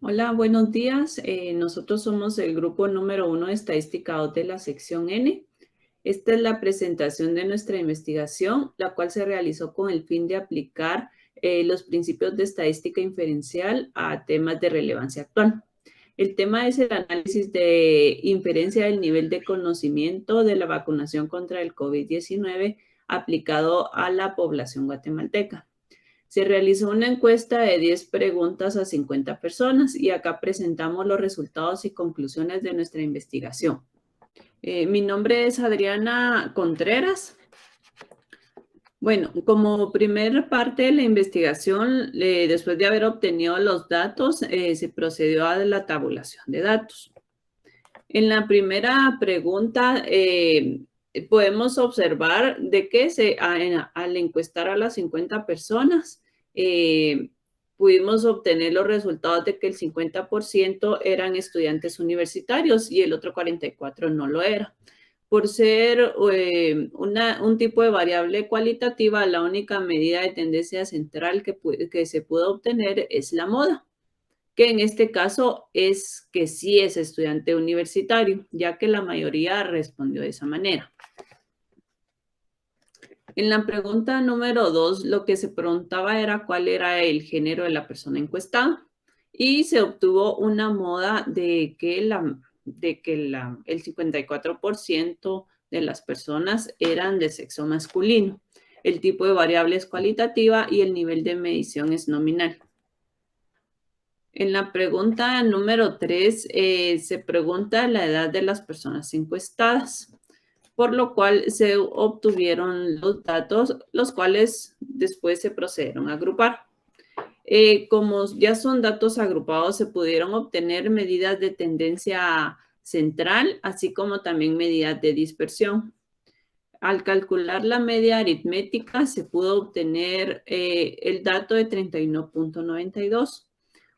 Hola, buenos días. Nosotros somos el grupo número 1 de Estadística 2 de la sección N. Esta es la presentación de nuestra investigación, la cual se realizó con el fin de aplicar los principios de estadística inferencial a temas de relevancia actual. El tema es el análisis de inferencia del nivel de conocimiento de la vacunación contra el COVID-19 aplicado a la población guatemalteca. Se realizó una encuesta de 10 preguntas a 50 personas y acá presentamos los resultados y conclusiones de nuestra investigación. Mi nombre es Adriana Contreras. Bueno, como primer parte de la investigación, después de haber obtenido los datos, se procedió a la tabulación de datos. En la primera pregunta, podemos observar de que al encuestar a las 50 personas, pudimos obtener los resultados de que el 50% eran estudiantes universitarios y el otro 44% no lo era. Por ser un tipo de variable cualitativa, la única medida de tendencia central que se puede obtener es la moda, que en este caso es que sí es estudiante universitario, ya que la mayoría respondió de esa manera. En la pregunta número 2, lo que se preguntaba era cuál era el género de la persona encuestada y se obtuvo una moda de que el 54% de las personas eran de sexo masculino. El tipo de variable es cualitativa y el nivel de medición es nominal. En la pregunta número 3 se pregunta la edad de las personas encuestadas, por lo cual se obtuvieron los datos, los cuales después se procedieron a agrupar. Como ya son datos agrupados, se pudieron obtener medidas de tendencia central, así como también medidas de dispersión. Al calcular la media aritmética, se pudo obtener el dato de 31.92,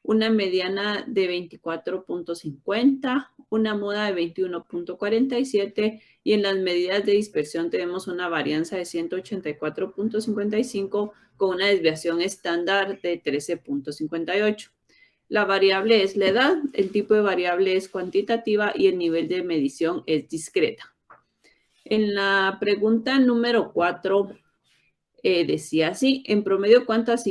una mediana de 24.50, una moda de 21.47 y en las medidas de dispersión tenemos una varianza de 184.55 con una desviación estándar de 13.58. La variable es la edad, el tipo de variable es cuantitativa y el nivel de medición es discreta. En la pregunta número 4 decía así, en promedio, ¿cuántas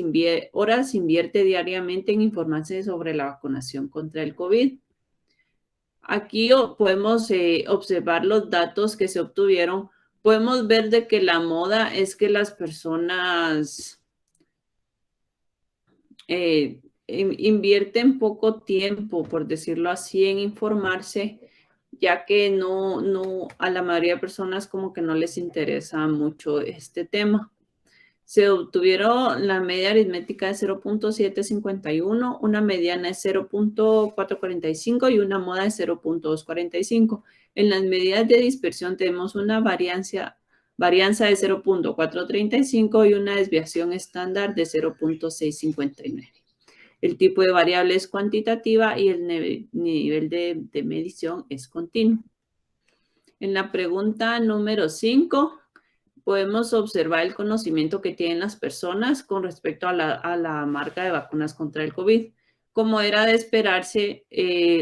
horas invierte diariamente en informarse sobre la vacunación contra el COVID? Aquí podemos observar los datos que se obtuvieron. Podemos ver de que la moda es que las personas invierten poco tiempo, por decirlo así, en informarse, ya que a la mayoría de personas como que no les interesa mucho este tema. Se obtuvieron la media aritmética de 0.751, una mediana de 0.445 y una moda de 0.245. En las medidas de dispersión tenemos una varianza de 0.435 y una desviación estándar de 0.659. El tipo de variable es cuantitativa y el nivel de medición es continuo. En la pregunta número 5, podemos observar el conocimiento que tienen las personas con respecto a la marca de vacunas contra el COVID. Como era de esperarse,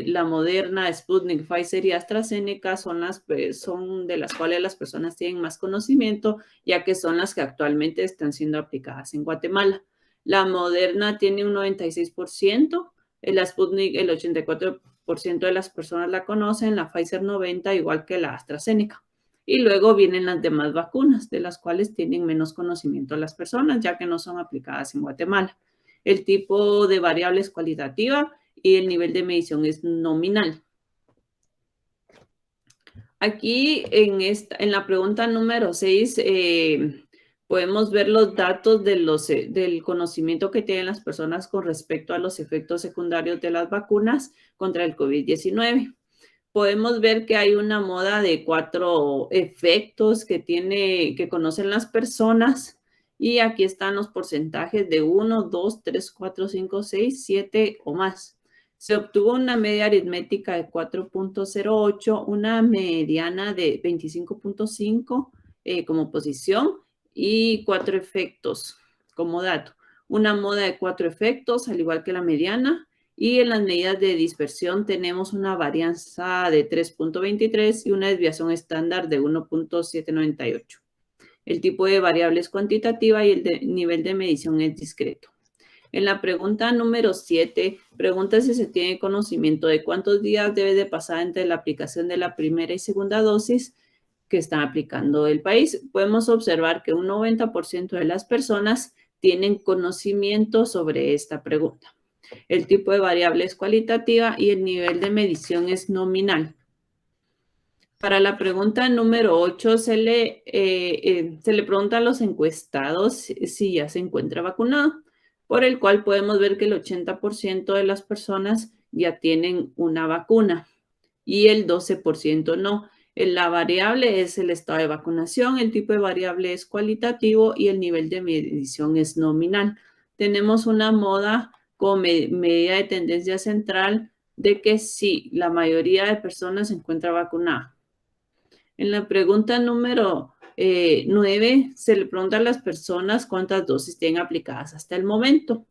la Moderna, Sputnik, Pfizer y AstraZeneca son de las cuales las personas tienen más conocimiento, ya que son las que actualmente están siendo aplicadas en Guatemala. La Moderna tiene un 96%, la Sputnik el 84% de las personas la conocen, la Pfizer 90%, igual que la AstraZeneca. Y luego vienen las demás vacunas, de las cuales tienen menos conocimiento las personas, ya que no son aplicadas en Guatemala. El tipo de variable es cualitativa y el nivel de medición es nominal. Aquí en la pregunta número 6 podemos ver los datos del conocimiento que tienen las personas con respecto a los efectos secundarios de las vacunas contra el COVID-19. Podemos ver que hay una moda de 4 efectos que conocen las personas y aquí están los porcentajes de 1, 2, 3, 4, 5, 6, 7 o más. Se obtuvo una media aritmética de 4.08, una mediana de 25.5 como posición y 4 efectos como dato. Una moda de 4 efectos, al igual que la mediana, Y en las medidas de dispersión tenemos una varianza de 3.23 y una desviación estándar de 1.798. El tipo de variable es cuantitativa y el nivel de medición es discreto. En la pregunta número 7, pregunta si se tiene conocimiento de cuántos días debe de pasar entre la aplicación de la primera y segunda dosis que están aplicando el país. Podemos observar que un 90% de las personas tienen conocimiento sobre esta pregunta. El tipo de variable es cualitativa y el nivel de medición es nominal. Para la pregunta número 8, se le pregunta a los encuestados si ya se encuentra vacunado, por el cual podemos ver que el 80% de las personas ya tienen una vacuna y el 12% no. La variable es el estado de vacunación, el tipo de variable es cualitativo y el nivel de medición es nominal. Tenemos una moda como medida de tendencia central de que sí, la mayoría de personas se encuentra vacunada. En la pregunta número 9, se le pregunta a las personas cuántas dosis tienen aplicadas hasta el momento.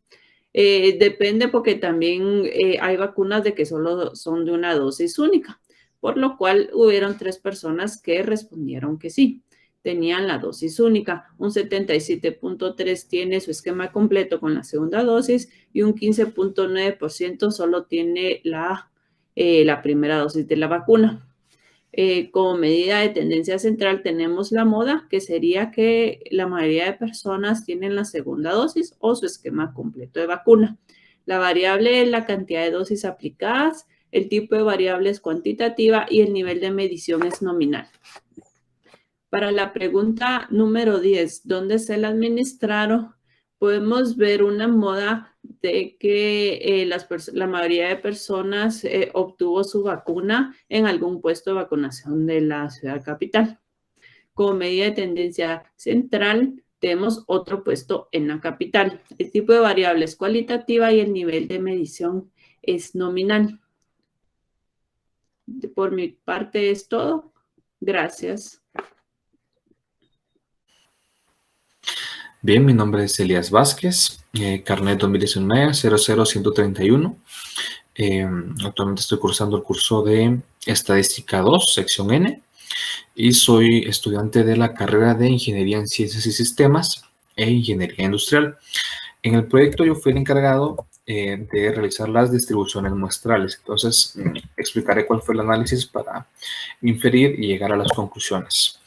Depende porque también hay vacunas de que solo son de una dosis única, por lo cual hubieron 3 personas que respondieron que sí, tenían la dosis única. Un 77.3% tiene su esquema completo con la segunda dosis y un 15.9% solo tiene la primera dosis de la vacuna. Como medida de tendencia central tenemos la moda, que sería que la mayoría de personas tienen la segunda dosis o su esquema completo de vacuna. La variable es la cantidad de dosis aplicadas, el tipo de variable es cuantitativa y el nivel de medición es nominal. Para la pregunta número 10, ¿dónde se la administraron? Podemos ver una moda de que la mayoría de personas obtuvo su vacuna en algún puesto de vacunación de la ciudad capital. Como medida de tendencia central, tenemos otro puesto en la capital. El tipo de variable es cualitativa y el nivel de medición es nominal. Por mi parte es todo. Gracias. Bien, mi nombre es Elías Vázquez, carnet 2019-00131. Actualmente estoy cursando el curso de Estadística 2, sección N, y soy estudiante de la carrera de Ingeniería en Ciencias y Sistemas e Ingeniería Industrial. En el proyecto yo fui el encargado de realizar las distribuciones muestrales. Entonces, explicaré cuál fue el análisis para inferir y llegar a las conclusiones.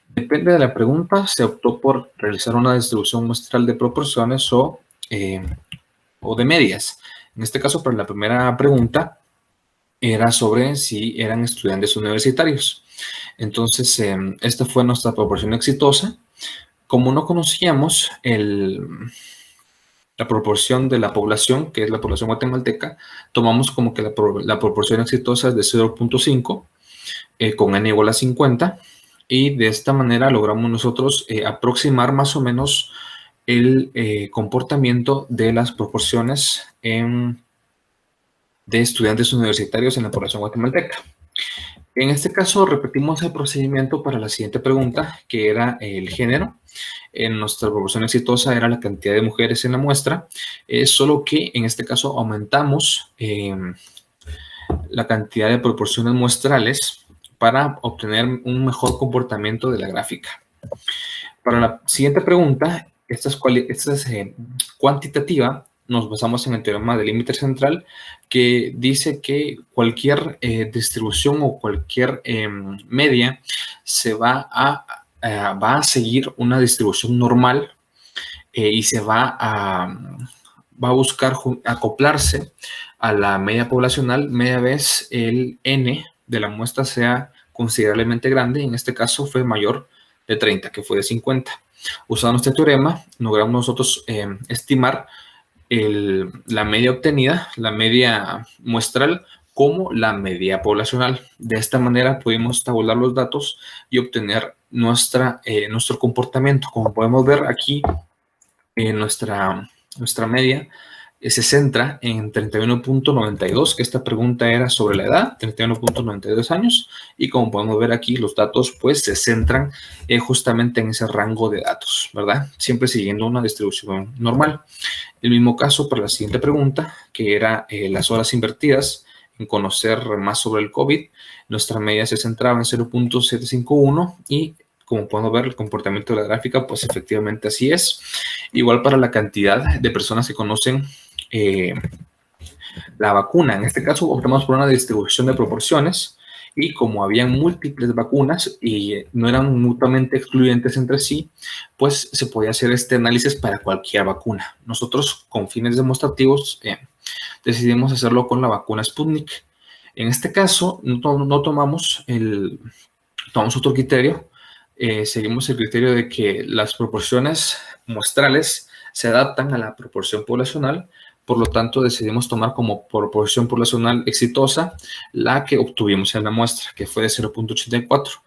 Depende de la pregunta, se optó por realizar una distribución muestral de proporciones o de medias. En este caso, para la primera pregunta, era sobre si eran estudiantes universitarios. Entonces, esta fue nuestra proporción exitosa. Como no conocíamos la proporción de la población, que es la población guatemalteca, tomamos como que la proporción exitosa es de 0.5, con n igual a 50, y de esta manera logramos nosotros aproximar más o menos el comportamiento de las proporciones de estudiantes universitarios en la población guatemalteca. En este caso, repetimos el procedimiento para la siguiente pregunta, que era el género. En nuestra proporción exitosa era la cantidad de mujeres en la muestra, solo que en este caso aumentamos la cantidad de proporciones muestrales para obtener un mejor comportamiento de la gráfica. Para la siguiente pregunta, esta es cuantitativa. Nos basamos en el teorema del límite central, que dice que cualquier distribución o cualquier media se va a seguir una distribución normal y se va a buscar acoplarse a la media poblacional media vez el n de la muestra sea considerablemente grande. En este caso fue mayor de 30, que fue de 50. Usando este teorema, logramos nosotros estimar la media obtenida, la media muestral, como la media poblacional. De esta manera pudimos tabular los datos y obtener nuestro comportamiento. Como podemos ver aquí, nuestra media se centra en 31.92, que esta pregunta era sobre la edad, 31.92 años, y como podemos ver aquí, los datos pues se centran justamente en ese rango de datos, ¿verdad? Siempre siguiendo una distribución normal. El mismo caso para la siguiente pregunta, que era las horas invertidas en conocer más sobre el COVID. Nuestra media se centraba en 0.751 y como podemos ver el comportamiento de la gráfica, pues efectivamente así es. Igual para la cantidad de personas que conocen la vacuna. En este caso optamos por una distribución de proporciones y como habían múltiples vacunas y no eran mutuamente excluyentes entre sí, pues se podía hacer este análisis para cualquier vacuna. Nosotros con fines demostrativos decidimos hacerlo con la vacuna Sputnik. En este caso no tomamos otro criterio, seguimos el criterio de que las proporciones muestrales se adaptan a la proporción poblacional, por lo tanto decidimos tomar como proporción poblacional exitosa la que obtuvimos en la muestra, que fue de 0.84.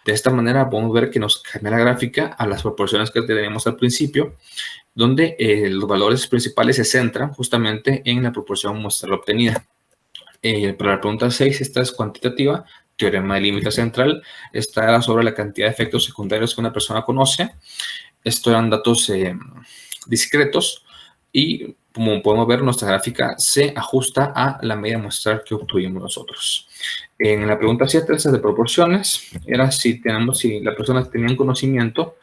De esta manera podemos ver que nos cambia la gráfica a las proporciones que teníamos al principio, donde los valores principales se centran justamente en la proporción muestral obtenida. Para la pregunta 6, esta es cuantitativa, teorema del límite central. Esta era sobre la cantidad de efectos secundarios que una persona conoce. Estos eran datos discretos y como podemos ver, nuestra gráfica se ajusta a la media muestral que obtuvimos nosotros. En la pregunta 7, esta de proporciones, era si las personas tenían conocimiento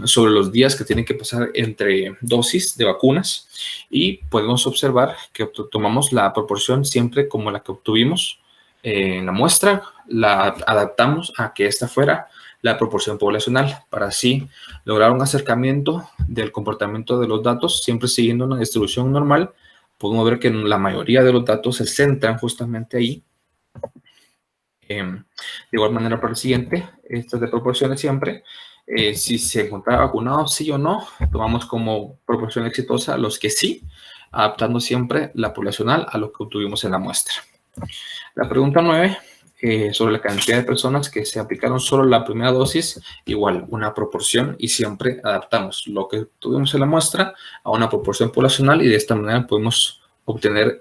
sobre los días que tienen que pasar entre dosis de vacunas y podemos observar que tomamos la proporción siempre como la que obtuvimos en la muestra, la adaptamos a que esta fuera la proporción poblacional para así lograr un acercamiento del comportamiento de los datos siempre siguiendo una distribución normal. Podemos ver que la mayoría de los datos se centran justamente ahí. De igual manera para el siguiente, estas de proporciones siempre, si se encontraba vacunado sí o no, tomamos como proporción exitosa los que sí, adaptando siempre la poblacional a lo que obtuvimos en la muestra. La pregunta 9, sobre la cantidad de personas que se aplicaron solo la primera dosis, igual una proporción y siempre adaptamos lo que tuvimos en la muestra a una proporción poblacional y de esta manera podemos obtener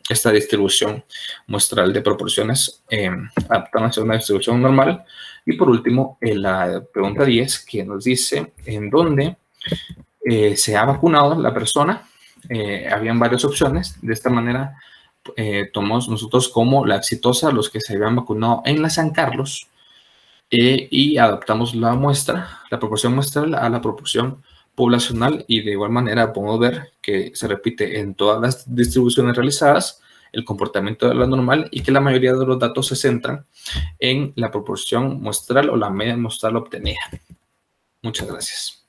esta distribución muestral de proporciones adaptándose a una distribución normal. Y por último, la pregunta 10 que nos dice en dónde se ha vacunado la persona. Habían varias opciones. De esta manera tomamos nosotros como la exitosa los que se habían vacunado en la San Carlos y adaptamos la muestra, la proporción muestral a la proporción poblacional y de igual manera podemos ver que se repite en todas las distribuciones realizadas el comportamiento de la normal y que la mayoría de los datos se centran en la proporción muestral o la media muestral obtenida. Muchas gracias.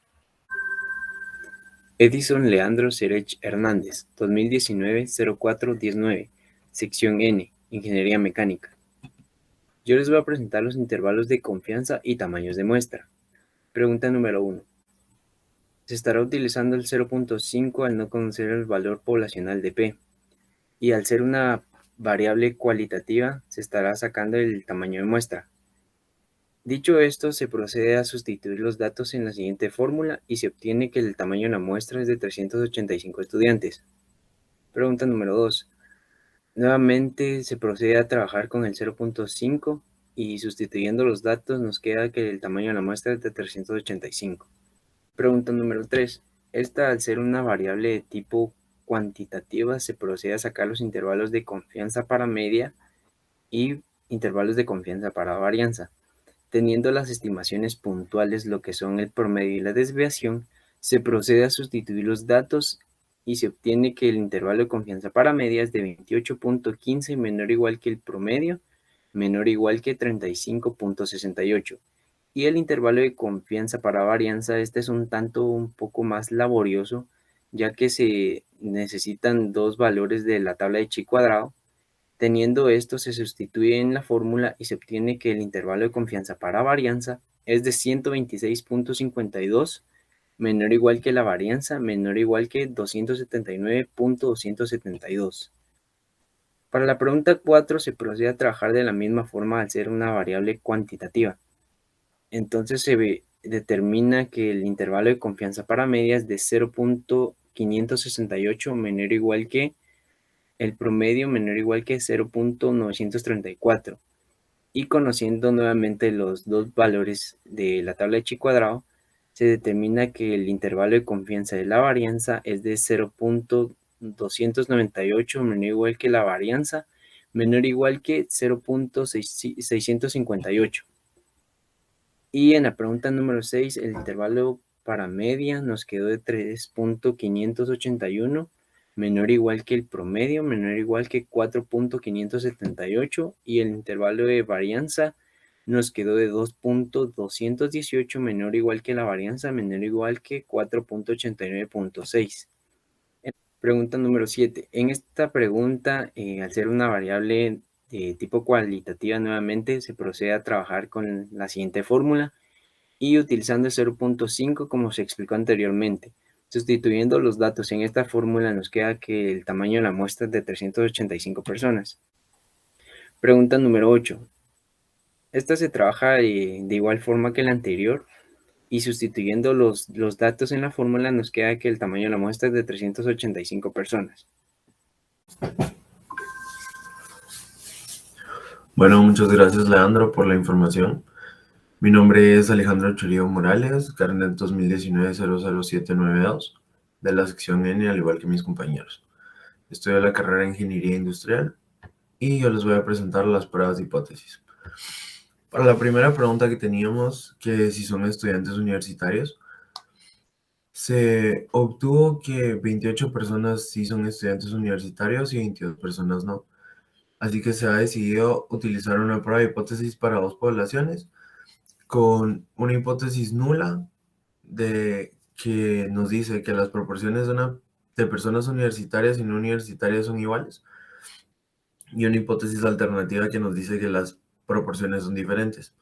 Edison Leandro Serech Hernández, 2019-04-19, sección N, Ingeniería Mecánica. Yo les voy a presentar los intervalos de confianza y tamaños de muestra. Pregunta número 1. Se estará utilizando el 0.5 al no conocer el valor poblacional de P, y al ser una variable cualitativa, se estará sacando el tamaño de muestra. Dicho esto, se procede a sustituir los datos en la siguiente fórmula y se obtiene que el tamaño de la muestra es de 385 estudiantes. Pregunta número 2. Nuevamente se procede a trabajar con el 0.5 y sustituyendo los datos nos queda que el tamaño de la muestra es de 385. Pregunta número 3. Esta, al ser una variable de tipo cuantitativa, se procede a sacar los intervalos de confianza para media y intervalos de confianza para varianza. Teniendo las estimaciones puntuales, lo que son el promedio y la desviación, se procede a sustituir los datos y se obtiene que el intervalo de confianza para media es de 28.15 menor o igual que el promedio, menor o igual que 35.68. Y el intervalo de confianza para varianza, este es un poco más laborioso, ya que se necesitan dos valores de la tabla de chi cuadrado. Teniendo esto, se sustituye en la fórmula y se obtiene que el intervalo de confianza para varianza es de 126.52, menor o igual que la varianza, menor o igual que 279.272. Para la pregunta 4 se procede a trabajar de la misma forma al ser una variable cuantitativa. Entonces se determina que el intervalo de confianza para media es de 0.5 0.568 menor o igual que el promedio menor o igual que 0.934. Y conociendo nuevamente los dos valores de la tabla de chi cuadrado, se determina que el intervalo de confianza de la varianza es de 0.298 menor o igual que la varianza menor o igual que 0.658. Y en la pregunta número 6, el intervalo para media nos quedó de 3.581 menor o igual que el promedio, menor o igual que 4.578, y el intervalo de varianza nos quedó de 2.218 menor o igual que la varianza, menor o igual que 4.89.6. Pregunta número 7. En esta pregunta, al ser una variable de tipo cualitativa nuevamente, se procede a trabajar con la siguiente fórmula y utilizando el 0.5 como se explicó anteriormente. Sustituyendo los datos en esta fórmula nos queda que el tamaño de la muestra es de 385 personas. Pregunta número 8. Esta se trabaja de igual forma que la anterior y sustituyendo los datos en la fórmula nos queda que el tamaño de la muestra es de 385 personas. Bueno, muchas gracias, Leandro, por la información. Mi nombre es Alejandro Churío Morales, carnet 2019-00792, de la sección N, al igual que mis compañeros. Estudio la carrera de Ingeniería Industrial y yo les voy a presentar las pruebas de hipótesis. Para la primera pregunta que teníamos, que si son estudiantes universitarios, se obtuvo que 28 personas sí son estudiantes universitarios y 22 personas no. Así que se ha decidido utilizar una prueba de hipótesis para dos poblaciones, con una hipótesis nula que nos dice que las proporciones de personas universitarias y no universitarias son iguales, y una hipótesis alternativa que nos dice que las proporciones son diferentes.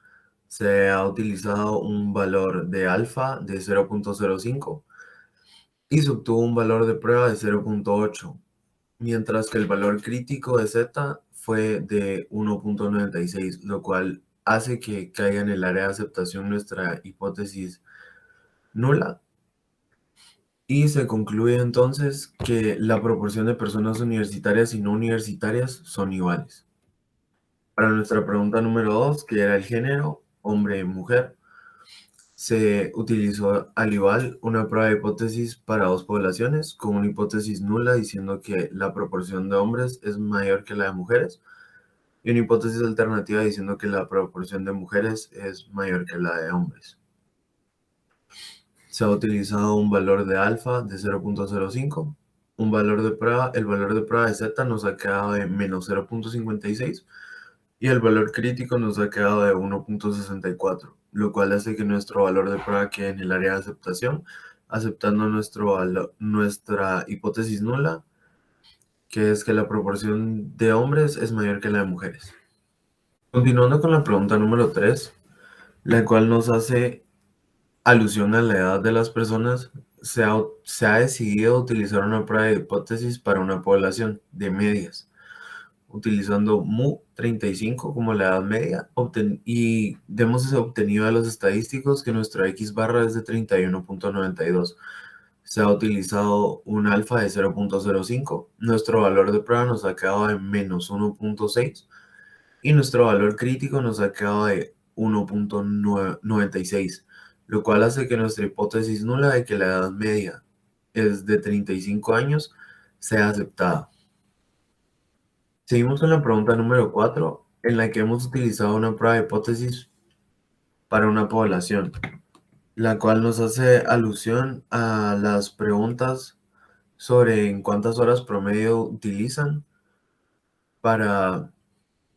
Se ha utilizado un valor de alfa de 0.05 y se obtuvo un valor de prueba de 0.8, mientras que el valor crítico de z fue de 1.96, lo cual hace que caiga en el área de aceptación nuestra hipótesis nula. Y se concluye entonces que la proporción de personas universitarias y no universitarias son iguales. Para nuestra pregunta número 2, que era el género, hombre y mujer, se utilizó al igual una prueba de hipótesis para dos poblaciones, con una hipótesis nula diciendo que la proporción de hombres es mayor que la de mujeres, y una hipótesis alternativa diciendo que la proporción de mujeres es mayor que la de hombres. Se ha utilizado un valor de alfa de 0.05, un valor de prueba, el valor de prueba de z nos ha quedado de menos 0.56 y el valor crítico nos ha quedado de 1.64, lo cual hace que nuestro valor de prueba quede en el área de aceptación, aceptando nuestra hipótesis nula, que es que la proporción de hombres es mayor que la de mujeres. Continuando con la pregunta número 3, la cual nos hace alusión a la edad de las personas, se ha decidido utilizar una prueba de hipótesis para una población de medias, utilizando mu35 como la edad media, y hemos obtenido de los estadísticos que nuestra x barra es de 31.92. Se ha utilizado un alfa de 0.05, nuestro valor de prueba nos ha quedado de menos 1.6 y nuestro valor crítico nos ha quedado de 1.96, lo cual hace que nuestra hipótesis nula de que la edad media es de 35 años sea aceptada. Seguimos con la pregunta número 4, en la que hemos utilizado una prueba de hipótesis para una población, la cual nos hace alusión a las preguntas sobre en cuántas horas promedio utilizan para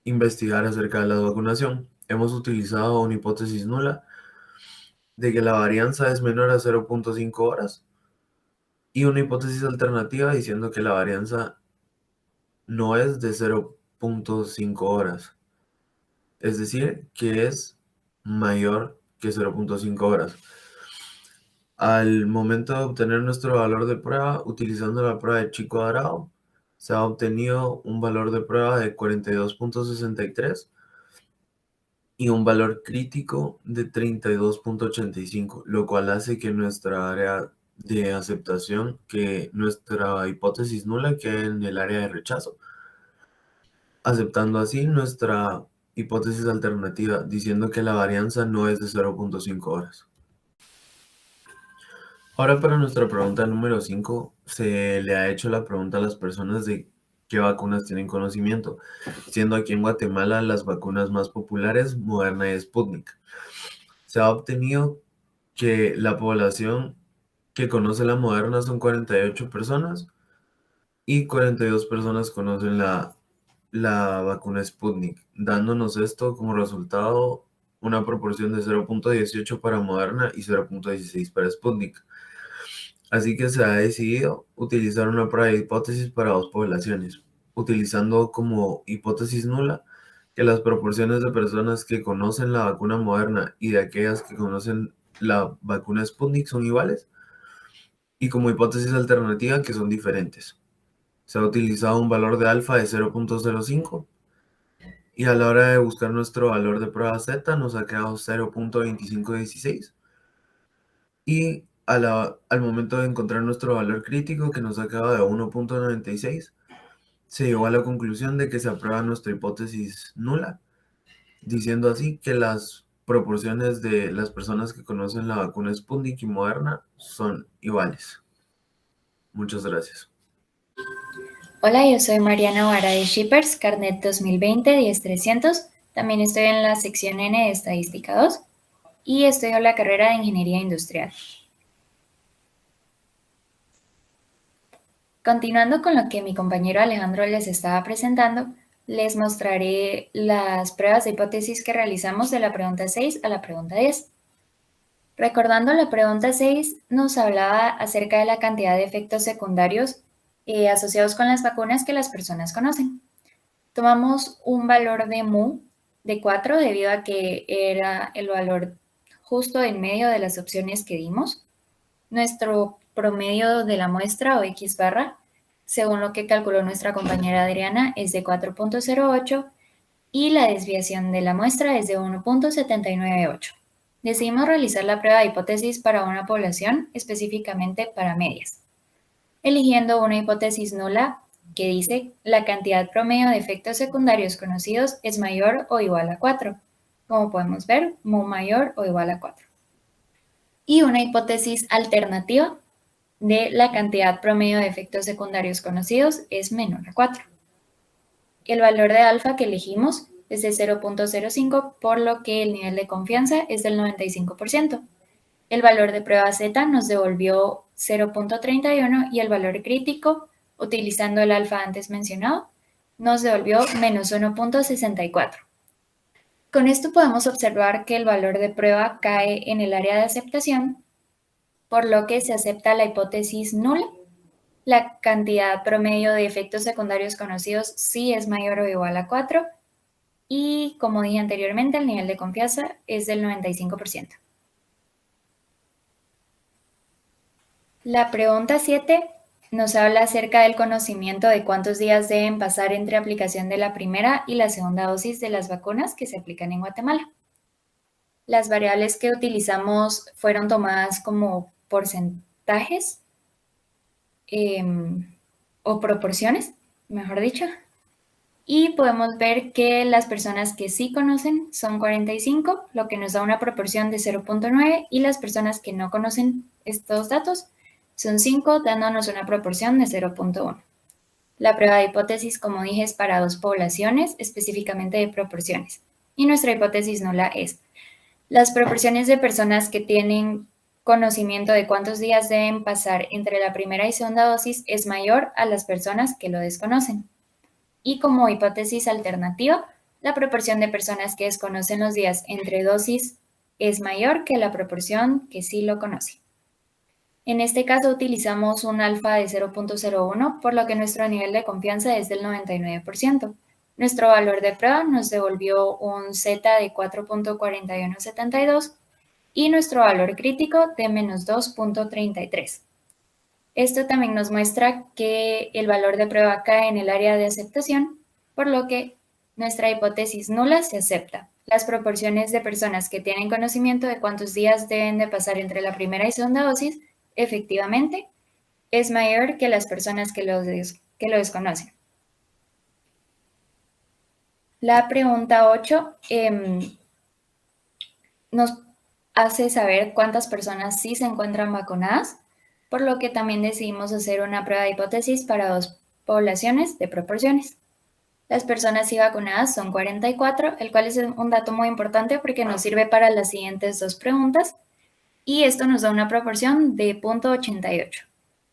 investigar acerca de la vacunación. Hemos utilizado una hipótesis nula de que la varianza es menor a 0.5 horas y una hipótesis alternativa diciendo que la varianza no es de 0.5 horas. Es decir, que es mayor que 0.5 horas. Al momento de obtener nuestro valor de prueba, utilizando la prueba de chi cuadrado, se ha obtenido un valor de prueba de 42.63 y un valor crítico de 32.85, lo cual hace que nuestra área de aceptación que nuestra hipótesis nula queda en el área de rechazo, aceptando así nuestra hipótesis alternativa, diciendo que la varianza no es de 0.5 horas. Ahora para nuestra pregunta número 5, se le ha hecho la pregunta a las personas de qué vacunas tienen conocimiento, siendo aquí en Guatemala las vacunas más populares Moderna y Sputnik. Se ha obtenido que la población que conoce la Moderna son 48 personas y 42 personas conocen la vacuna Sputnik, dándonos esto como resultado una proporción de 0.18 para Moderna y 0.16 para Sputnik. Así que se ha decidido utilizar una prueba de hipótesis para dos poblaciones, utilizando como hipótesis nula que las proporciones de personas que conocen la vacuna Moderna y de aquellas que conocen la vacuna Sputnik son iguales, y como hipótesis alternativa que son diferentes. Se ha utilizado un valor de alfa de 0.05 y a la hora de buscar nuestro valor de prueba Z nos ha quedado 0.2516 y al momento de encontrar nuestro valor crítico, que nos ha quedado de 1.96, se llegó a la conclusión de que se aprueba nuestra hipótesis nula, diciendo así que las proporciones de las personas que conocen la vacuna Sputnik y Moderna son iguales. Muchas gracias. Hola, yo soy Mariana Vara de Shippers, Carnet 2020-10300. También estoy en la sección N de Estadística 2 y estudio la carrera de Ingeniería Industrial. Continuando con lo que mi compañero Alejandro les estaba presentando, les mostraré las pruebas de hipótesis que realizamos de la pregunta 6 a la pregunta 10. Recordando la pregunta 6, nos hablaba acerca de la cantidad de efectos secundarios asociados con las vacunas que las personas conocen. Tomamos un valor de mu de 4 debido a que era el valor justo en medio de las opciones que dimos. Nuestro promedio de la muestra o X barra, según lo que calculó nuestra compañera Adriana, es de 4.08 y la desviación de la muestra es de 1.798. Decidimos realizar la prueba de hipótesis para una población, específicamente para medias, eligiendo una hipótesis nula que dice la cantidad promedio de efectos secundarios conocidos es mayor o igual a 4. Como podemos ver, mu mayor o igual a 4. Y una hipótesis alternativa de la cantidad promedio de efectos secundarios conocidos es menor a 4. El valor de alfa que elegimos es de 0.05, por lo que el nivel de confianza es del 95%. El valor de prueba Z nos devolvió 0.31 y el valor crítico, utilizando el alfa antes mencionado, nos devolvió menos 1.64. Con esto podemos observar que el valor de prueba cae en el área de aceptación, por lo que se acepta la hipótesis nula. La cantidad promedio de efectos secundarios conocidos sí es mayor o igual a 4 y, como dije anteriormente, el nivel de confianza es del 95%. La pregunta 7 nos habla acerca del conocimiento de cuántos días deben pasar entre aplicación de la primera y la segunda dosis de las vacunas que se aplican en Guatemala. Las variables que utilizamos fueron tomadas como porcentajes o proporciones, mejor dicho. Y podemos ver que las personas que sí conocen son 45, lo que nos da una proporción de 0.9, y las personas que no conocen estos datos son 5, dándonos una proporción de 0.1. La prueba de hipótesis, como dije, es para dos poblaciones, específicamente de proporciones. Y nuestra hipótesis nula es: las proporciones de personas que tienen conocimiento de cuántos días deben pasar entre la primera y segunda dosis es mayor a las personas que lo desconocen. Y como hipótesis alternativa, la proporción de personas que desconocen los días entre dosis es mayor que la proporción que sí lo conoce. En este caso utilizamos un alfa de 0.01, por lo que nuestro nivel de confianza es del 99%. Nuestro valor de prueba nos devolvió un Z de 4.4172 y nuestro valor crítico de menos 2.33. Esto también nos muestra que el valor de prueba cae en el área de aceptación, por lo que nuestra hipótesis nula se acepta. Las proporciones de personas que tienen conocimiento de cuántos días deben de pasar entre la primera y segunda dosis efectivamente es mayor que las personas que lo desconocen. La pregunta 8 nos hace saber cuántas personas sí se encuentran vacunadas, por lo que también decidimos hacer una prueba de hipótesis para 2 poblaciones de proporciones. Las personas sí vacunadas son 44, el cual es un dato muy importante porque nos sirve para las siguientes 2 preguntas, y esto nos da una proporción de 0.88.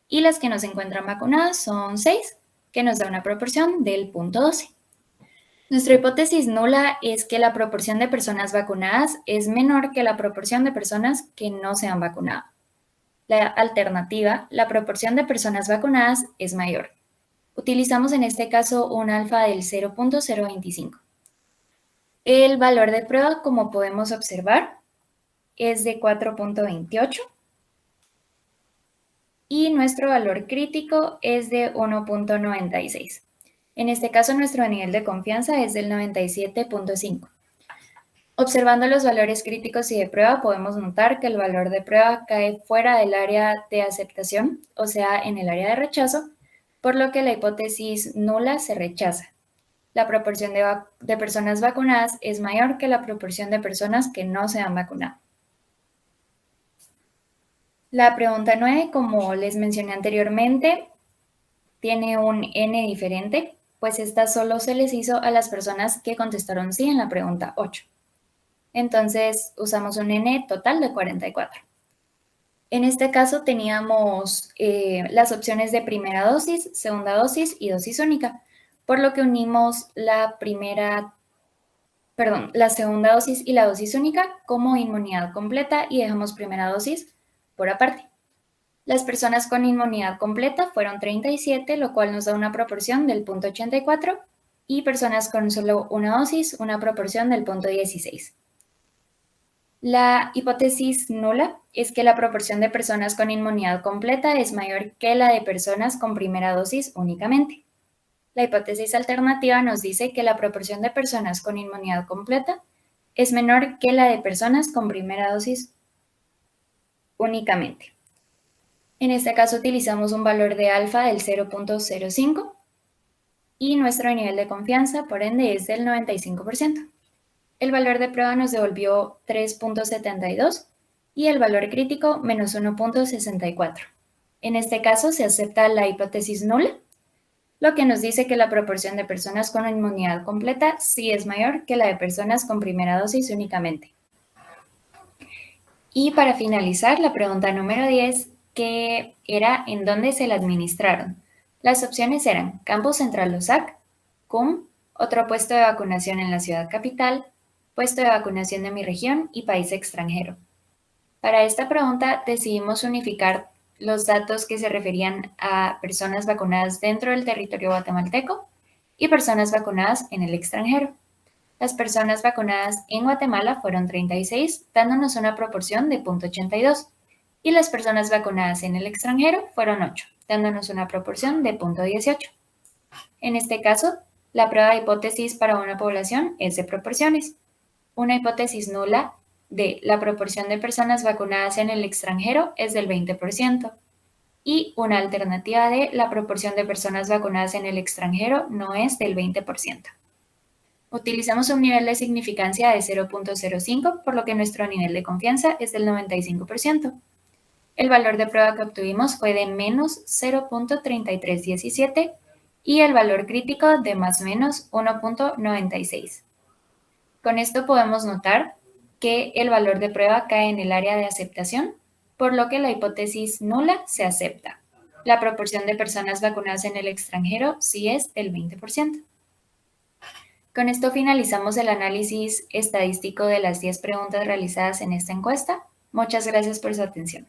Y las que no se encuentran vacunadas son 6, que nos da una proporción del 0.12. Nuestra hipótesis nula es que la proporción de personas vacunadas es menor que la proporción de personas que no se han vacunado. La alternativa, la proporción de personas vacunadas es mayor. Utilizamos en este caso un alfa del 0.025. El valor de prueba, como podemos observar, es de 4.28 y nuestro valor crítico es de 1.96. En este caso, nuestro nivel de confianza es del 97.5. Observando los valores críticos y de prueba, podemos notar que el valor de prueba cae fuera del área de aceptación, o sea, en el área de rechazo, por lo que la hipótesis nula se rechaza. La proporción de personas vacunadas es mayor que la proporción de personas que no se han vacunado. La pregunta 9, como les mencioné anteriormente, tiene un n diferente, pues esta solo se les hizo a las personas que contestaron sí en la pregunta 8. Entonces usamos un n total de 44. En este caso teníamos las opciones de primera dosis, segunda dosis y dosis única, por lo que unimos la segunda dosis y la dosis única como inmunidad completa y dejamos primera dosis por aparte. Las personas con inmunidad completa fueron 37, lo cual nos da una proporción del 0.84, y personas con solo una dosis, una proporción del 0.16. La hipótesis nula es que la proporción de personas con inmunidad completa es mayor que la de personas con primera dosis únicamente. La hipótesis alternativa nos dice que la proporción de personas con inmunidad completa es menor que la de personas con primera dosis únicamente. En este caso utilizamos un valor de alfa del 0.05 y nuestro nivel de confianza, por ende, es del 95%. El valor de prueba nos devolvió 3.72 y el valor crítico menos 1.64. En este caso se acepta la hipótesis nula, lo que nos dice que la proporción de personas con inmunidad completa sí es mayor que la de personas con primera dosis únicamente. Y para finalizar, la pregunta número 10, que era ¿en dónde se la administraron? Las opciones eran Campus Central Losac, CUM, otro puesto de vacunación en la ciudad capital, puesto de vacunación de mi región y país extranjero. Para esta pregunta decidimos unificar los datos que se referían a personas vacunadas dentro del territorio guatemalteco y personas vacunadas en el extranjero. Las personas vacunadas en Guatemala fueron 36, dándonos una proporción de 0.82, y las personas vacunadas en el extranjero fueron 8, dándonos una proporción de 0.18. En este caso, la prueba de hipótesis para una población es de proporciones. Una hipótesis nula de la proporción de personas vacunadas en el extranjero es del 20%, y una alternativa de la proporción de personas vacunadas en el extranjero no es del 20%. Utilizamos un nivel de significancia de 0.05, por lo que nuestro nivel de confianza es del 95%. El valor de prueba que obtuvimos fue de menos 0.3317 y el valor crítico de más o menos 1.96. Con esto podemos notar que el valor de prueba cae en el área de aceptación, por lo que la hipótesis nula se acepta. La proporción de personas vacunadas en el extranjero sí es del 20%. Con esto finalizamos el análisis estadístico de las 10 preguntas realizadas en esta encuesta. Muchas gracias por su atención.